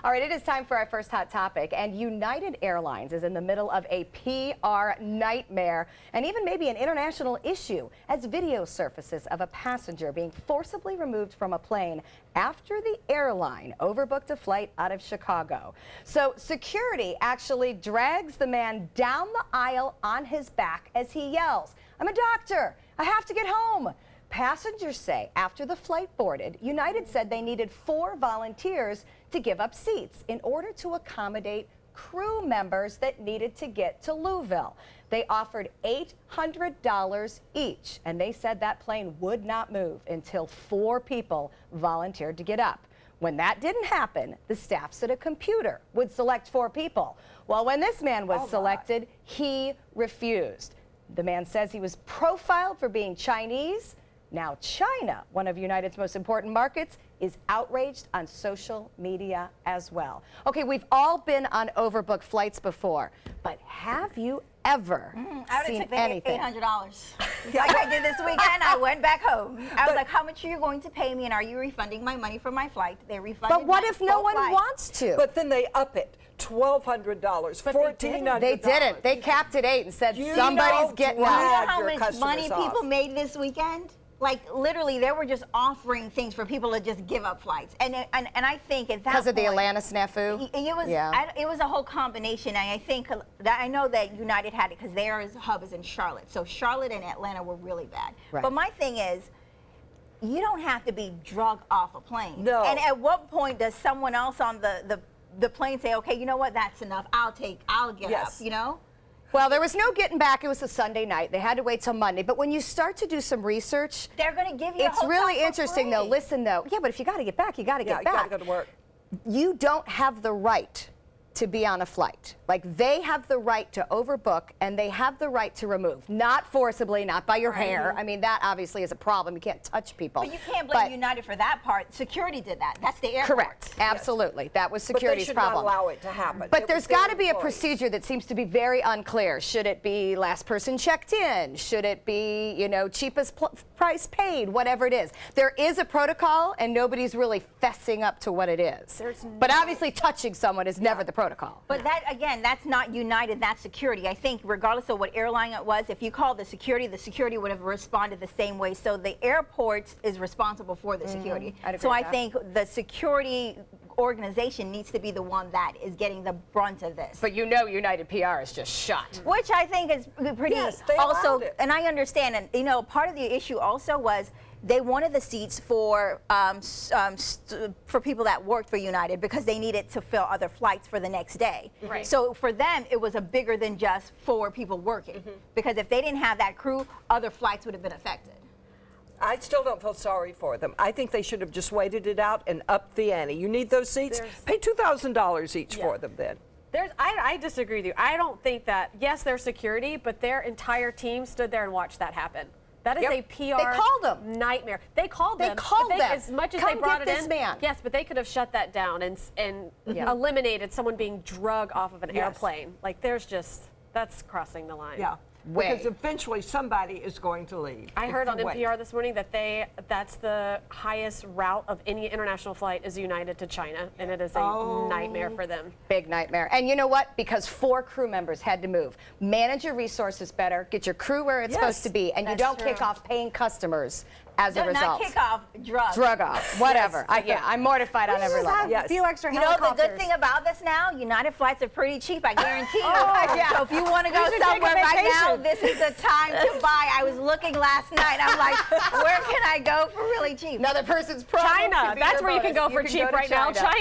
All right, it is time for our first hot topic, and United Airlines is in the middle of a PR nightmare and even maybe an international issue as video surfaces of a passenger being forcibly removed from a plane after the airline overbooked a flight out of Chicago. So security actually drags the man down the aisle on his back as he yells, "I'm a doctor, I have to get home." Passengers say after the flight boarded, United said they needed 4 volunteers to give up seats in order to accommodate crew members that needed to get to Louisville. They offered $800 each, and they said that plane would not move until 4 people volunteered to get up. When that didn't happen, the staff said a computer would select 4 people. Well, when this man was selected, he refused. The man says he was profiled for being Chinese. Now China, one of United's most important markets, is outraged on social media as well. Okay, we've all been on overbooked flights before, but have you ever seen anything? $800. Like I did this weekend, I went back home. I was like, how much are you going to pay me, and are you refunding my money for my flight? They refunded. But what if no one wants to? But then they up it. $1,200, $1,400. They didn't. They capped at 8 and said somebody's getting You out. know how much money people made this weekend? Like literally, they were just offering things for people to just give up flights, and I think at that because of the point, Atlanta snafu. It was a whole combination, and I think that I know that United had it because their hub is in Charlotte, so Charlotte and Atlanta were really bad. Right. But my thing is, you don't have to be drug off a plane. No. And at what point does someone else on the plane say, okay, you know what, that's enough. I'll get up. You know. Well, there was no getting back. It was a Sunday night. They had to wait till Monday. But when you start to do some research, they're going to give you. It's really interesting, though. Listen, though. Yeah, but if you got to get back, you got to get back. You got to go to work. You don't have the right to be on a flight. Like, they have the right to overbook, and they have the right to remove. Not forcibly, not by your hair. I mean, that obviously is a problem. You can't touch people. But you can't blame United for that part. Security did that. That's the airport. Correct. Absolutely. That was security's problem. But they should not allow it to happen. But there's got to be a procedure that seems to be very unclear. Should it be last person checked in? Should it be, you know, cheapest price paid? Whatever it is. There is a protocol, and nobody's really fessing up to what it is. But obviously touching someone is never the protocol. But that, again, that's not United, that's security. I think regardless of what airline it was, if you called the security would have responded the same way. So the airport is responsible for the security. So I think the security organization needs to be the one that is getting the brunt of this. But you know United PR is just shot. Which I think is pretty also, and I understand, and you know, part of the issue also was they wanted the seats for people that worked for United because they needed to fill other flights for the next day. Right. So for them, it was a bigger than just 4 people working. Because if they didn't have that crew, other flights would have been affected. I still don't feel sorry for them. I think they should have just waited it out and upped the ante. You need those seats? Pay $2,000 each for them then. I disagree with you. I don't think that, yes, they're security, but their entire team stood there and watched that happen. That is a PR nightmare. They called them. As much as they brought it in. Yes, but they could have shut that down and eliminated someone being drug off of an airplane. Like, there's just, that's crossing the line. Yeah. Because eventually somebody is going to leave. I heard on NPR this morning that that's the highest route of any international flight is United to China, and it is a nightmare for them. Big nightmare. And you know what? Because 4 crew members had to move. Manage your resources better, get your crew where it's supposed to be, and you don't kick off paying customers as a result. Not kick off, drug off, whatever. I'm mortified on every level. A few extra You know the good thing about this now? United flights are pretty cheap, I guarantee you. So if you want to go somewhere right now, this is the time to buy. I was looking last night. I'm like, where can I go for really cheap? Another person's problem. China. That's where you can go for cheap right now. China.